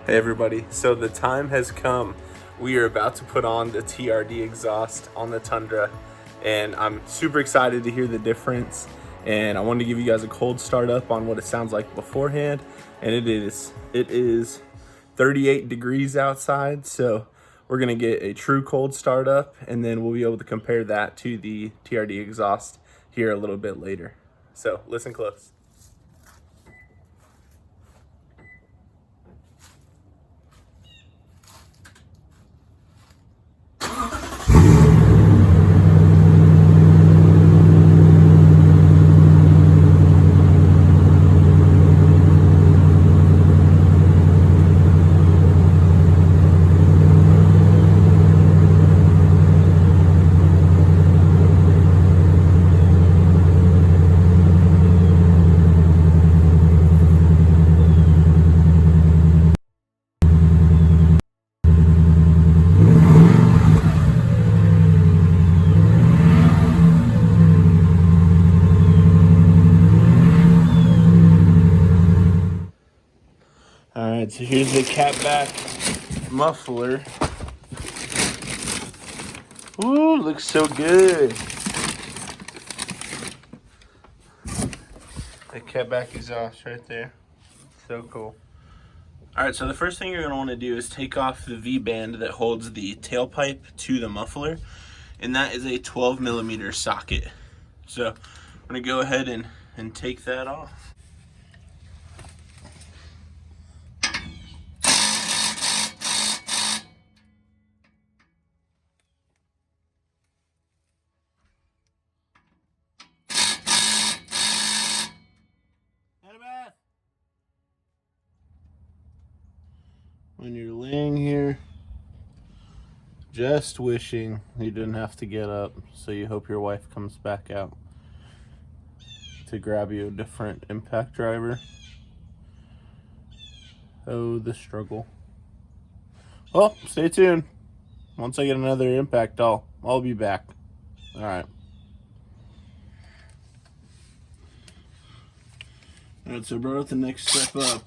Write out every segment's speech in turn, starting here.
Hey everybody, so the time has come. We are about to put on the TRD exhaust on the Tundra, and I'm super excited to hear the difference. And I wanted to give you guys a cold start up on what it sounds like beforehand. And it is 38 degrees outside, so we're gonna get a true cold start up, and then we'll be able to compare that to the TRD exhaust here a little bit later. So listen close. All right, so here's the catback muffler. Ooh, looks so good. The catback exhaust right there. So cool. All right, so the first thing you're gonna wanna do is take off the V-band that holds the tailpipe to the muffler, and that is a 12mm socket. So I'm gonna go ahead and take that off. When you're laying here, just wishing you didn't have to get up, so you hope your wife comes back out to grab you a different impact driver. Oh, the struggle. Well, stay tuned. Once I get another impact, I'll be back. All right. All right, so brought up the next step up.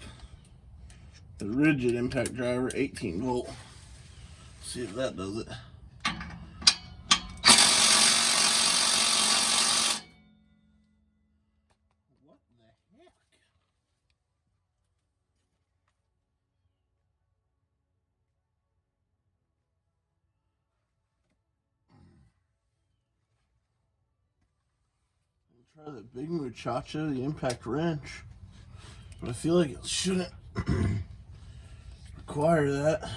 The rigid impact driver, 18 volt. See if that does it. What the heck? I'll try the big muchacha, the impact wrench. But I feel like it shouldn't require that.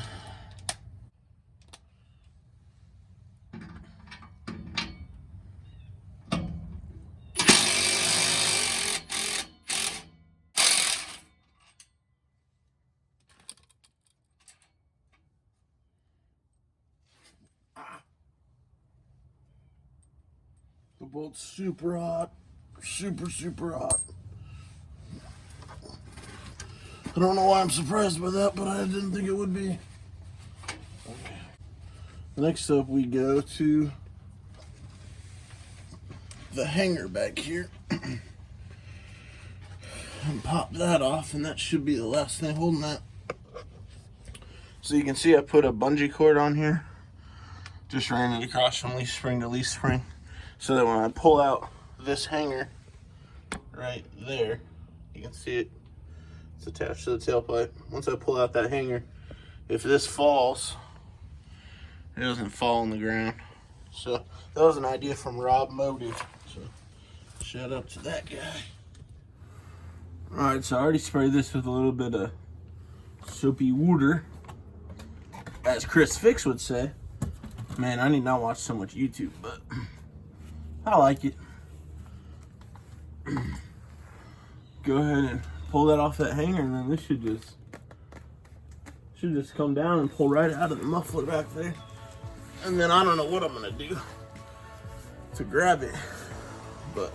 The bolt's super hot, super hot. I don't know why I'm surprised by that, but I didn't think it would be. Okay. Next up, we go to the hanger back here and pop that off, and that should be the last thing holding that. So you can see I put a bungee cord on here, just ran it across from leaf spring to leaf spring, so that when I pull out this hanger right there, you can see it, it's attached to the tailpipe. Once I pull out that hanger, if this falls, it doesn't fall on the ground. So that was an idea from Rob Motive, so shout out to that guy. All right, so I already sprayed this with a little bit of soapy water, as Chris Fix would say. Man, I need not watch so much YouTube, but I like it. Go ahead and pull that off that hanger, and then this should just come down and pull right out of the muffler back there. And then I don't know what I'm gonna do to grab it, but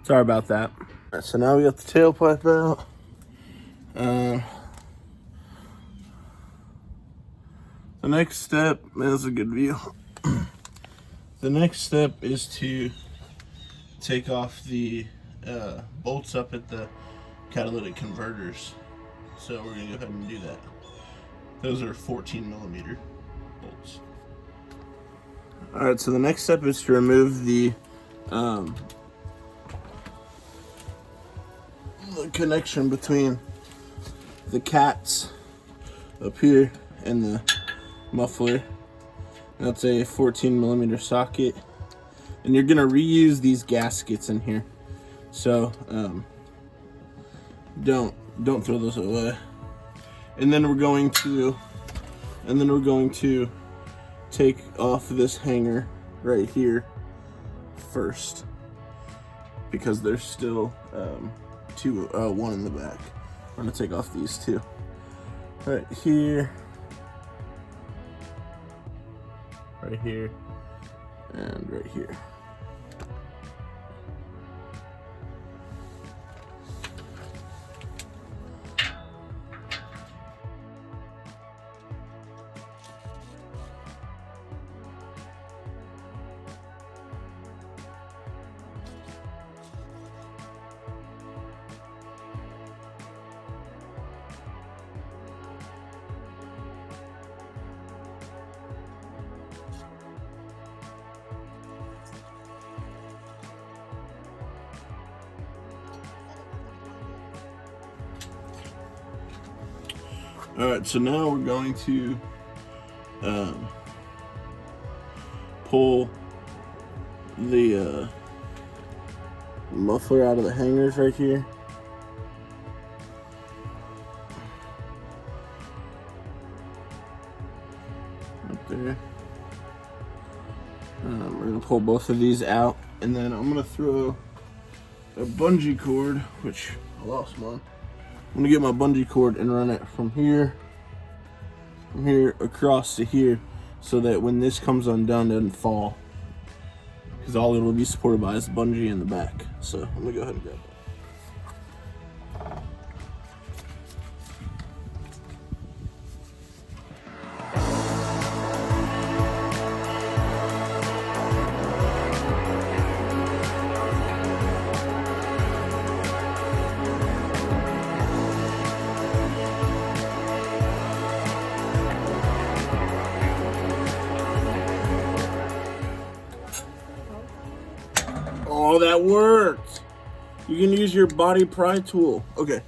Sorry about that. All right, so now we got the tailpipe out. The next step, that's a good view. The next step is to take off the bolts up at the catalytic converters. So we're gonna go ahead and do that. Those are 14mm bolts. All right, so the next step is to remove the connection between the cats up here and the muffler. That's a 14mm socket, and you're gonna reuse these gaskets in here. So don't throw those away. And then we're going to take off this hanger right here first, because there's still one in the back. We're gonna take off these two right here, and right here. All right, so now we're going to pull the muffler out of the hangers right here. Up there. We're gonna pull both of these out, and then I'm gonna throw a bungee cord, which I lost mine. I'm gonna get my bungee cord and run it from here across to here, so that when this comes undone, it doesn't fall. Because all it will be supported by is the bungee in the back. So I'm gonna go ahead and grab that. Oh, that worked. You can use your body pry tool. Okay.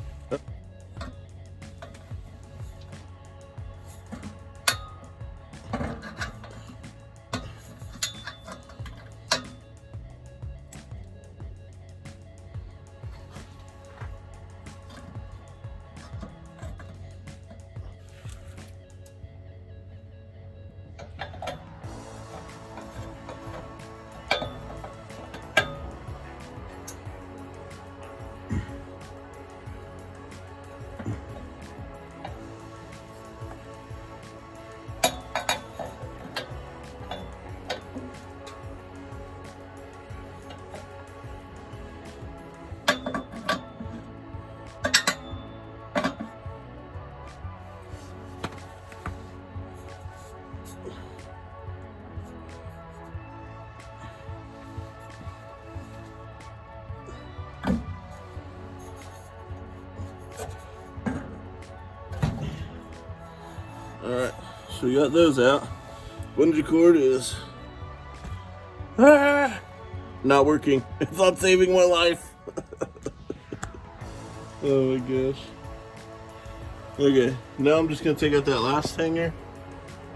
Alright, so we got those out. Bungee cord is not working. It's not saving my life. Oh my gosh. Okay, now I'm just gonna take out that last hanger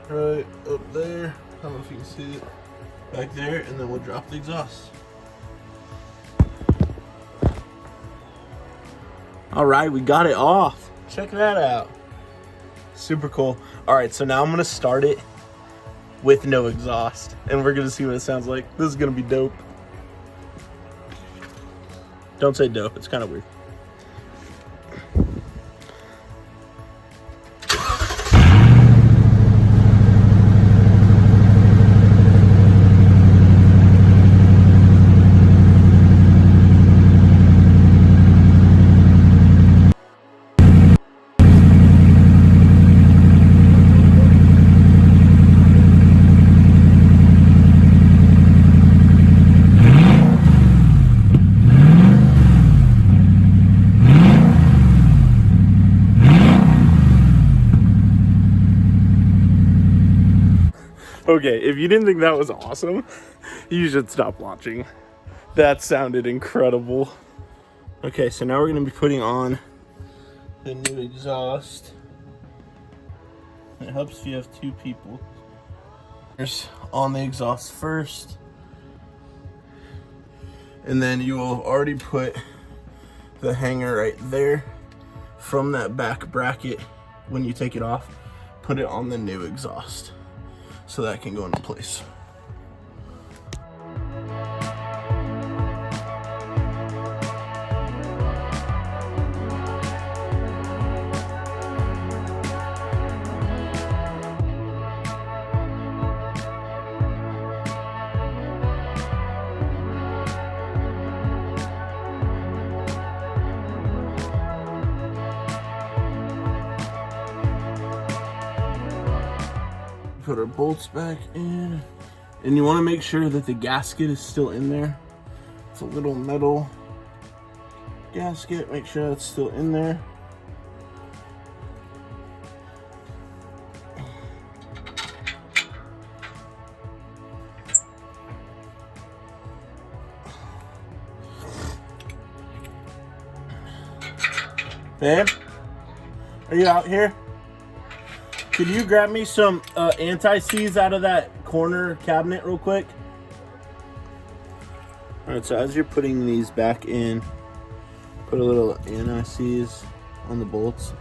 right up there. I don't know if you can see it back there, and then we'll drop the exhaust. Alright, we got it off. Check that out. Super cool. Alright, so now I'm gonna start it with no exhaust, and we're gonna see what it sounds like. This is gonna be dope. Don't say dope, it's kind of weird. Okay, if you didn't think that was awesome, you should stop watching. That sounded incredible. Okay, so now we're gonna be putting on the new exhaust. It helps if you have two people. There's on the exhaust first, and then you will already put the hanger right there. From that back bracket, when you take it off, put it on the new exhaust so that can go into place. Put our bolts back in, and you want to make sure that the gasket is still in there. It's a little metal gasket. Make sure that's still in there. Babe, are you out here? Could you grab me some anti-seize out of that corner cabinet real quick? All right, so as you're putting these back in, put a little anti-seize on the bolts.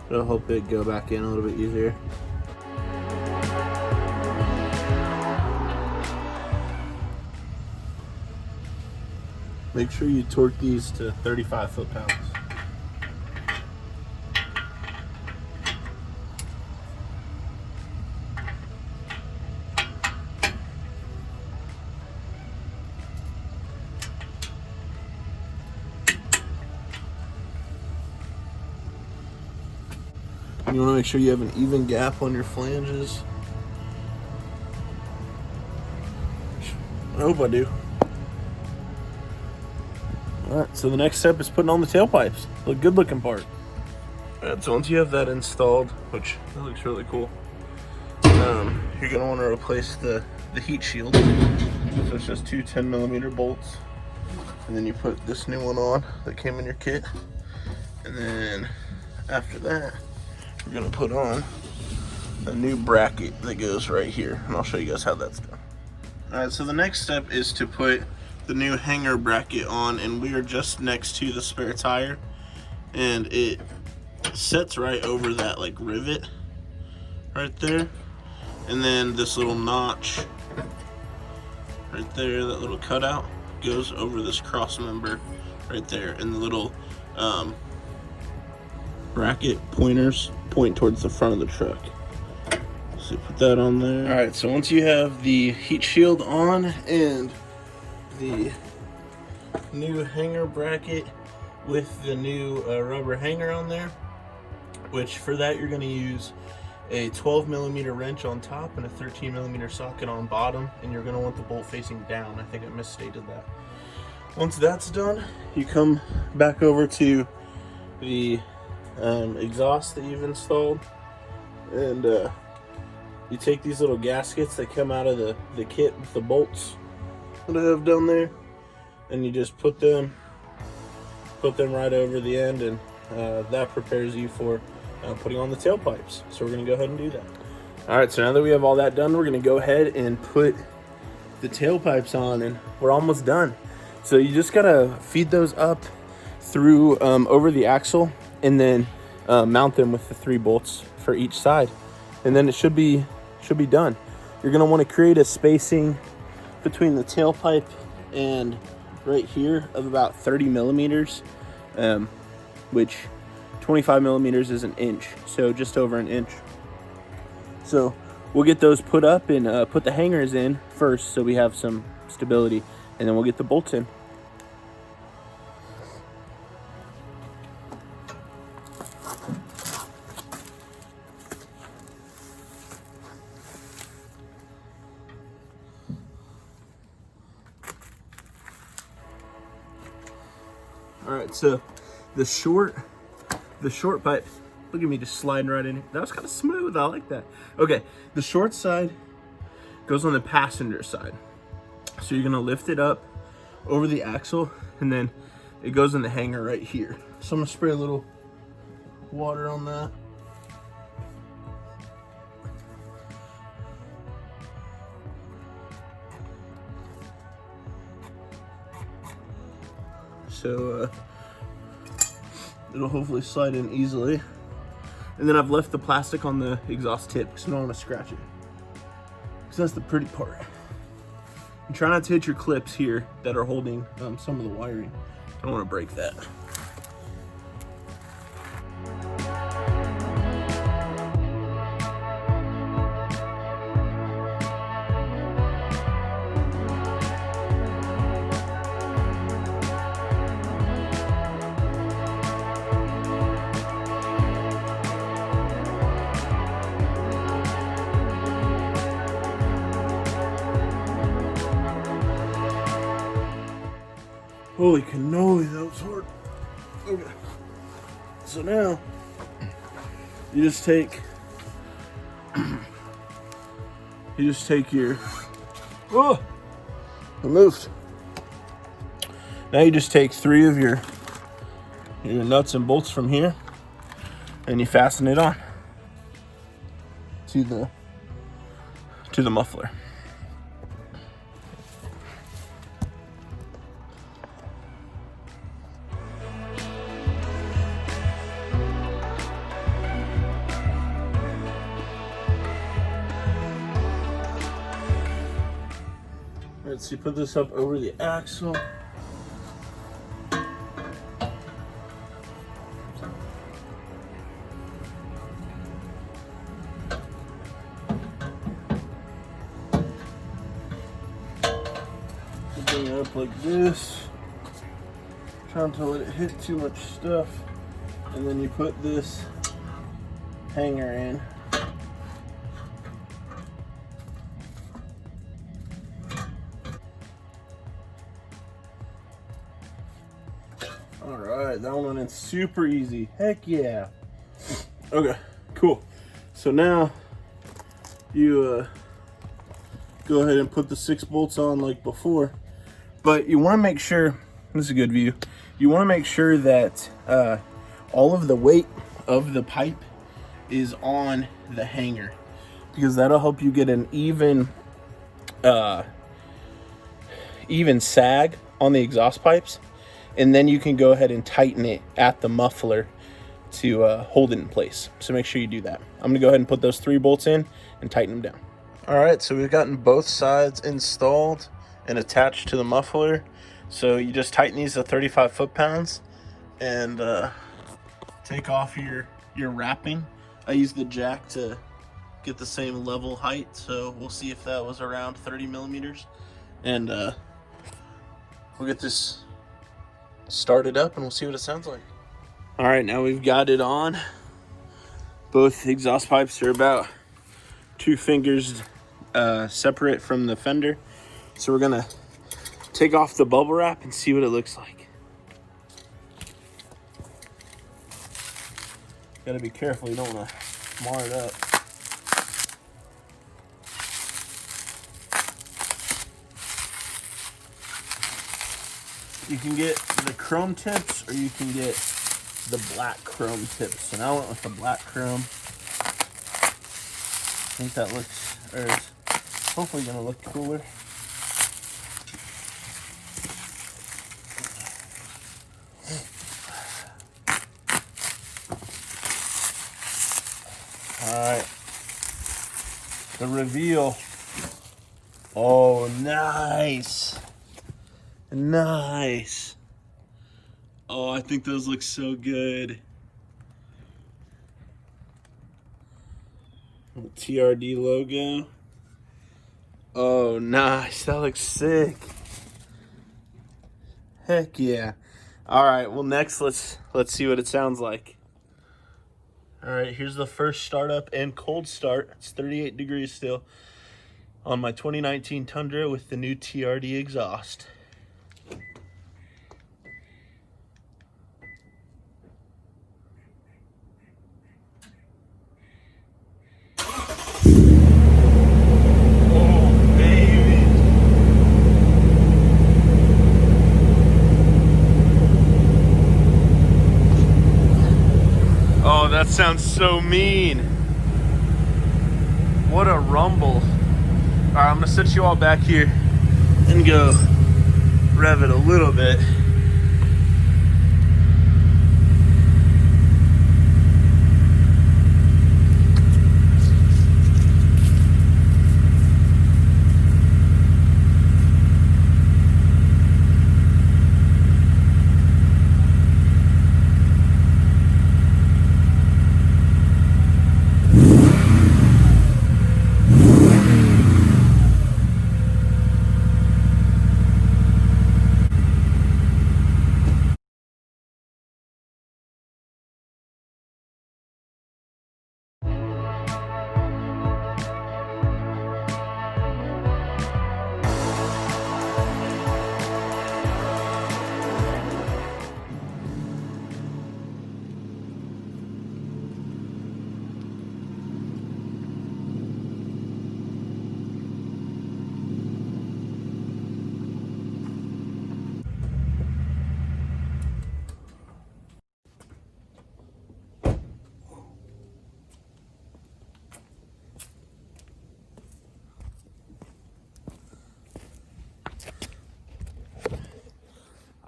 It'll help it go back in a little bit easier. Make sure you torque these to 35 foot-pounds. You want to make sure you have an even gap on your flanges. I hope I do. Alright, so the next step is putting on the tailpipes, the good looking part. Alright, so once you have that installed, which that looks really cool, you're going to want to replace the heat shield. So it's just two 10mm bolts. And then you put this new one on that came in your kit. And then after that, we're gonna put on a new bracket that goes right here, and I'll show you guys how that's done. All right, so the next step is to put the new hanger bracket on, and we are just next to the spare tire, and it sets right over that like rivet right there, and then this little notch right there, that little cutout goes over this cross member right there, and the little bracket pointers point towards the front of the truck. So put that on there. All right, so once you have the heat shield on and the new hanger bracket with the new rubber hanger on there, which for that you're going to use a 12mm wrench on top and a 13mm socket on bottom, and you're going to want the bolt facing down. I think I misstated that. Once that's done, you come back over to the exhaust that you've installed, and you take these little gaskets that come out of the kit with the bolts that I have down there, and you just put them right over the end, and that prepares you for putting on the tailpipes. So we're going to go ahead and do that. All right, so now that we have all that done, we're going to go ahead and put the tailpipes on, and we're almost done. So you just got to feed those up through over the axle, and then mount them with the 3 bolts for each side, and then it should be done. You're going to want to create a spacing between the tailpipe and right here of about 30mm, which 25mm is an inch, so just over an inch. So we'll get those put up and put the hangers in first so we have some stability, and then we'll get the bolts in. All right, so the short pipe, look at me just sliding right in here. That was kind of smooth, I like that. Okay, the short side goes on the passenger side. So you're gonna lift it up over the axle, and then it goes in the hanger right here. So I'm gonna spray a little water on that. So it'll hopefully slide in easily. And then I've left the plastic on the exhaust tip because I don't want to scratch it. Because that's the pretty part. And try not to hit your clips here that are holding some of the wiring. I don't want to break that. Holy cannoli, that was hard. Okay. So now, you just take your, oh, it moved. Now you just take 3 of your nuts and bolts from here, and you fasten it on to the muffler. Alright, so you put this up over the axle. You bring it up like this. Trying to let it hit too much stuff. And then you put this hanger in. Alright, that one went in super easy. Heck yeah. Okay, cool. So now you go ahead and put the 6 bolts on like before. But you want to make sure, this is a good view, you want to make sure that all of the weight of the pipe is on the hanger, because that'll help you get an even sag on the exhaust pipes. And then you can go ahead and tighten it at the muffler to hold it in place. So make sure you do that. I'm gonna go ahead and put those 3 bolts in and tighten them down. All right, so we've gotten both sides installed and attached to the muffler. So you just tighten these to 35 foot-pounds and take off your wrapping. I used the jack to get the same level height, so we'll see if that was around 30 millimeters. And we'll get this start it up and we'll see what it sounds like. All right, now we've got it on. Both exhaust pipes are about 2 fingers separate from the fender. So we're gonna take off the bubble wrap and see what it looks like. Gotta be careful, you don't wanna mar it up. You can get the chrome tips or you can get the black chrome tips. And I went with the black chrome. I think that looks, or is hopefully gonna look cooler. All right, the reveal. Oh, nice. Nice. Oh, I think those look so good. Little TRD logo. Oh, nice. That looks sick. Heck yeah. All right, well, next let's see what it sounds like. All right, here's the first startup and cold start. It's 38 degrees still on my 2019 Tundra with the new TRD exhaust. that sounds so mean. What a rumble. All right, I'm gonna sit you all back here and go rev it a little bit.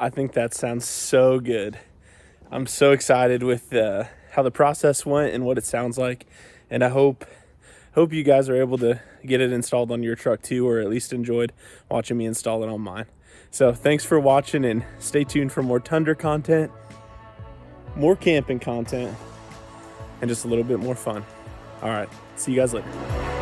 I think that sounds so good. I'm so excited with how the process went and what it sounds like, and I hope you guys are able to get it installed on your truck too, or at least enjoyed watching me install it on mine. So thanks for watching, and stay tuned for more Tundra content, more camping content, and just a little bit more fun. All right, see you guys later.